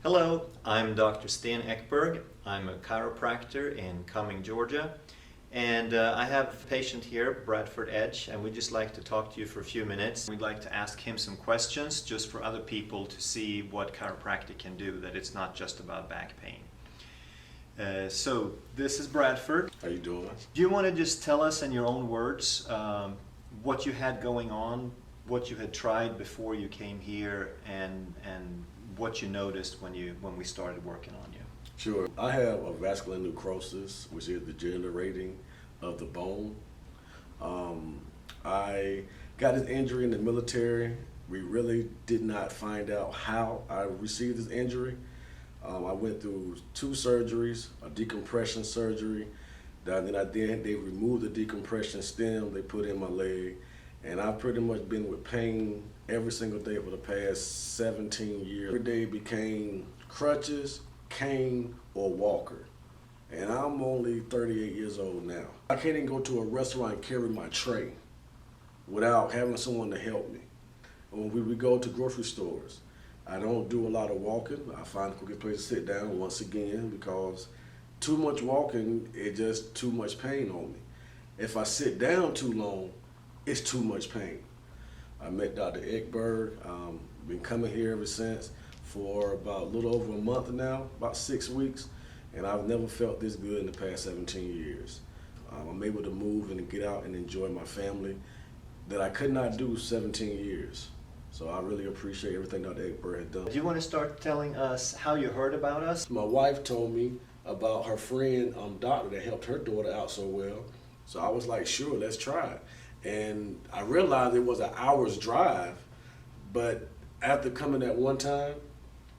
Hello, I'm Dr. Sten Ekberg. I'm a chiropractor in Cumming, Georgia. And I have a patient here, Bradford Edge, and we'd just like to talk to you for a few minutes. We'd like to ask him some questions just for other people to see what chiropractic can do, that it's not just about back pain. So this is Bradford. How you doing? Do you want to just tell us in your own words what you had going on, what you had tried before you came here, and what you noticed when we started working on you? Sure. I have a vascular necrosis, which is the degenerating of the bone. I got this injury in the military. We really did not find out how I received this injury. I went through 2 surgeries, a decompression surgery. They removed the decompression stem, they put in my leg, and I've pretty much been with pain every single day for the past 17 years. Every day became crutches, cane, or walker. And I'm only 38 years old now. I can't even go to a restaurant and carry my tray without having someone to help me. When we go to grocery stores, I don't do a lot of walking. I find a quick place to sit down once again because too much walking is just too much pain on me. If I sit down too long, it's too much pain. I met Dr. Ekberg, been coming here ever since for about a little over a month now, about 6 weeks, and I've never felt this good in the past 17 years. I'm able to move and get out and enjoy my family that I could not do 17 years. So I really appreciate everything Dr. Ekberg has done. Do you want to start telling us how you heard about us? My wife told me about her friend, doctor, that helped her daughter out so well. So I was like, sure, let's try it. And I realized it was an hour's drive, but after coming that one time,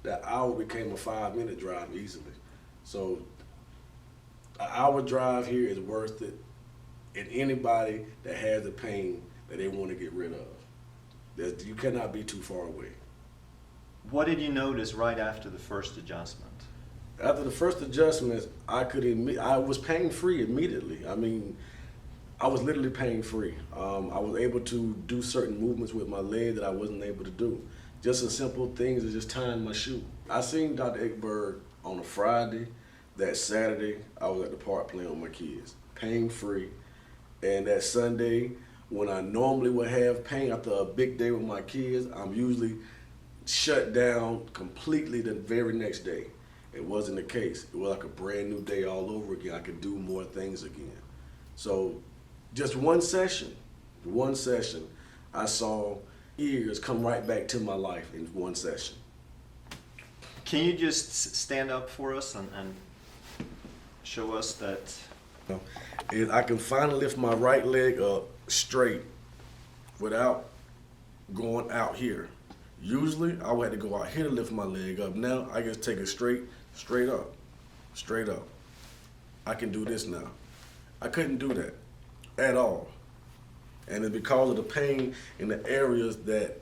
that hour became a 5-minute drive easily. So an hour drive here is worth it. And anybody that has the pain that they want to get rid of, you cannot be too far away. What did you notice right after the first adjustment? After the first adjustment, I was pain-free immediately. I mean, I was literally pain-free. I was able to do certain movements with my leg that I wasn't able to do. Just as simple things as just tying my shoe. I seen Dr. Ekberg on a Friday. That Saturday, I was at the park playing with my kids, pain-free. And that Sunday, when I normally would have pain after a big day with my kids, I'm usually shut down completely the very next day. It wasn't the case. It was like a brand new day all over again. I could do more things again. So just one session, I saw years come right back to my life in one session. Can you just stand up for us and show us that? I can finally lift my right leg up straight without going out here. Usually I would have to go out here to lift my leg up. Now I just take it straight up. I can do this now. I couldn't do that at all. And it's because of the pain in the areas that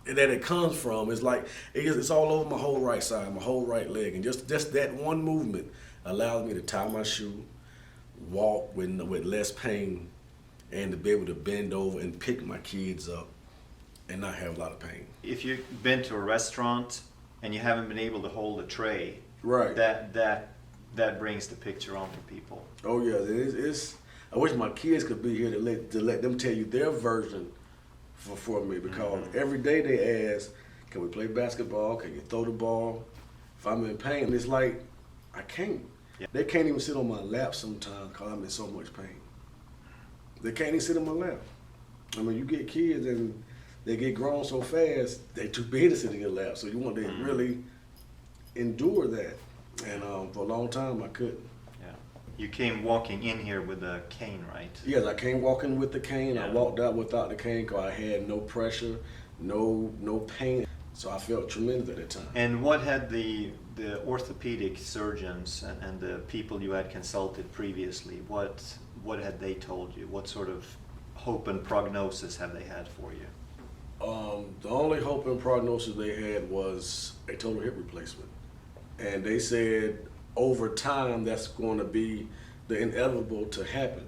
it comes from. It's like, it's all over my whole right side, my whole right leg. And just that one movement allows me to tie my shoe, walk with less pain, and to be able to bend over and pick my kids up and not have a lot of pain. If you've been to a restaurant and you haven't been able to hold a tray, right, that brings the picture on for people. Oh yeah, I wish my kids could be here to let them tell you their version for me, because every day they ask, can we play basketball? Can you throw the ball? If I'm in pain, it's like, I can't. Yeah. They can't even sit on my lap sometimes because I'm in so much pain. They can't even sit on my lap. I mean, you get kids and they get grown so fast, they're too big to sit in your lap. So you want to really endure that. And for a long time, I couldn't. Yeah. You came walking in here with a cane, right? Yes, I came walking with the cane. Yeah. I walked out without the cane because I had no pressure, no pain. So I felt tremendous at that time. And what had the orthopedic surgeons and the people you had consulted previously, what had they told you? What sort of hope and prognosis have they had for you? The only hope and prognosis they had was a total hip replacement. And they said over time that's going to be the inevitable to happen,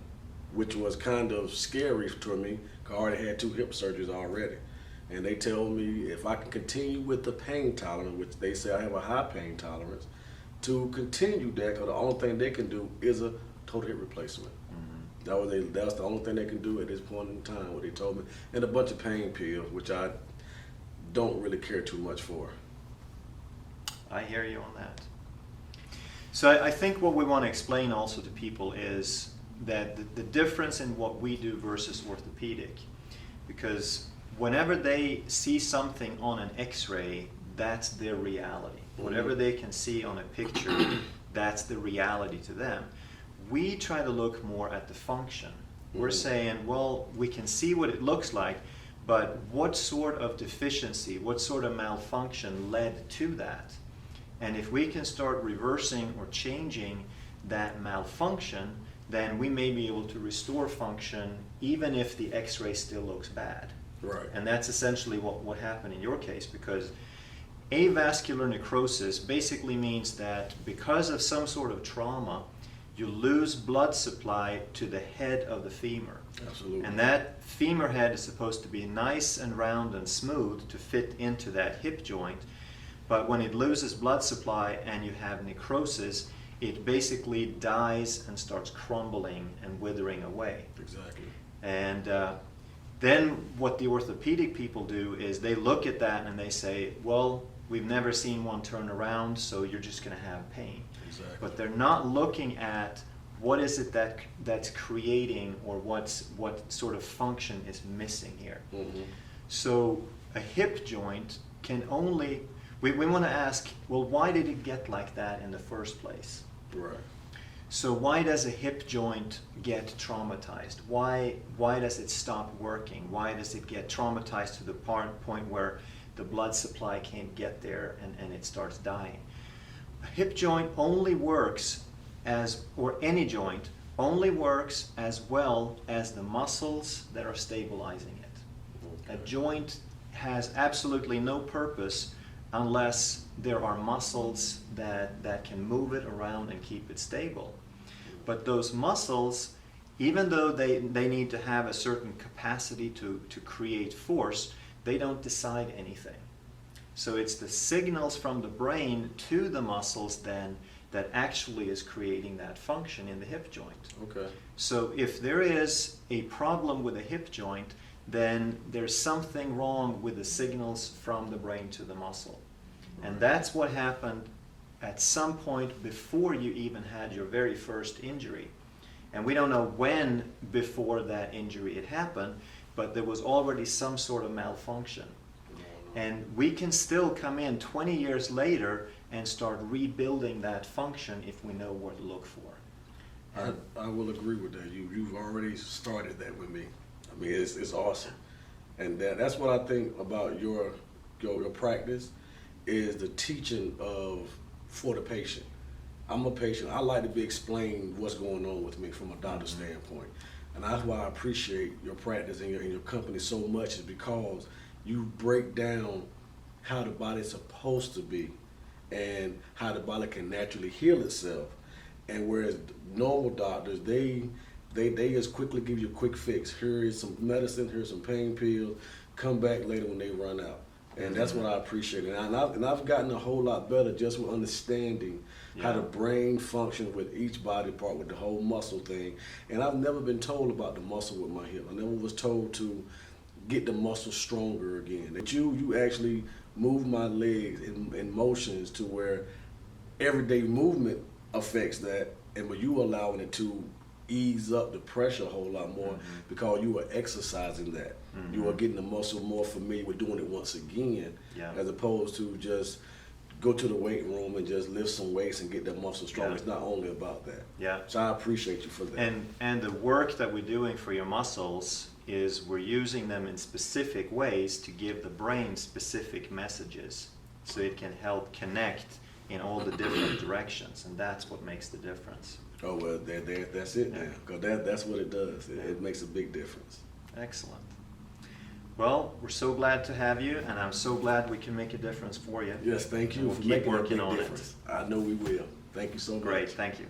which was kind of scary to me because I already had 2 hip surgeries already. And they tell me if I can continue with the pain tolerance, which they say I have a high pain tolerance, to continue that, because the only thing they can do is a total hip replacement. That's the only thing they can do at this point in time, what they told me. And a bunch of pain pills, which I don't really care too much for. I hear you on that. So I think what we want to explain also to people is that the difference in what we do versus orthopedic, because whenever they see something on an x-ray, that's their reality. Whatever they can see on a picture, that's the reality to them. We try to look more at the function. We're saying, well, we can see what it looks like, but what sort of deficiency, what sort of malfunction led to that? And if we can start reversing or changing that malfunction, then we may be able to restore function even if the x-ray still looks bad. Right. And that's essentially what happened in your case, because avascular necrosis basically means that because of some sort of trauma, you lose blood supply to the head of the femur. Absolutely. And that femur head is supposed to be nice and round and smooth to fit into that hip joint. But when it loses blood supply and you have necrosis, it basically dies and starts crumbling and withering away. Exactly. And then what the orthopedic people do is they look at that and they say, well, we've never seen one turn around, so you're just going to have pain. Exactly. But they're not looking at what is it that's creating, or what sort of function is missing here. So a hip joint can only, we want to ask, well, why did it get like that in the first place? Right. So why does a hip joint get traumatized? Why does it stop working? Why does it get traumatized to the point where the blood supply can't get there and it starts dying? A hip joint only works or any joint only works as well as the muscles that are stabilizing it. A joint has absolutely no purpose unless there are muscles that can move it around and keep it stable. But those muscles, even though they need to have a certain capacity to create force, they don't decide anything. So it's the signals from the brain to the muscles then that actually is creating that function in the hip joint. Okay. So if there is a problem with a hip joint, then there's something wrong with the signals from the brain to the muscle. And that's what happened at some point before you even had your very first injury. And we don't know when before that injury it happened, but there was already some sort of malfunction. And we can still come in 20 years later and start rebuilding that function if we know what to look for. I will agree with that. You've already started that with me. I mean, it's awesome. And that's what I think about your practice, is the teaching for the patient. I'm a patient. I like to be explained what's going on with me from a doctor's standpoint. And that's why I appreciate your practice and your company so much, is because you break down how the body's supposed to be and how the body can naturally heal itself. And whereas normal doctors, they just quickly give you a quick fix. Here is some medicine, here's some pain pills, come back later when they run out. And that's what I appreciate. And I've gotten a whole lot better just with understanding how the brain functions with each body part, with the whole muscle thing. And I've never been told about the muscle with my hip. I never was told to get the muscle stronger again. That you actually move my legs in motions to where everyday movement affects that, and when you allowing it to ease up the pressure a whole lot more, because you are exercising that. You are getting the muscle more familiar with doing it once again, as opposed to just go to the weight room and just lift some weights and get that muscle strong. It's not only about that. So I appreciate you for that. And the work that we're doing for your muscles is we're using them in specific ways to give the brain specific messages so it can help connect in all the different directions, and that's what makes the difference. Oh, well, that's it now, because that's what it does. It makes a big difference. Excellent. Well, we're so glad to have you, and I'm so glad we can make a difference for you. Yes, thank you We'll for keep making working a on big it. difference. I know we will. Thank you so much. Great, thank you.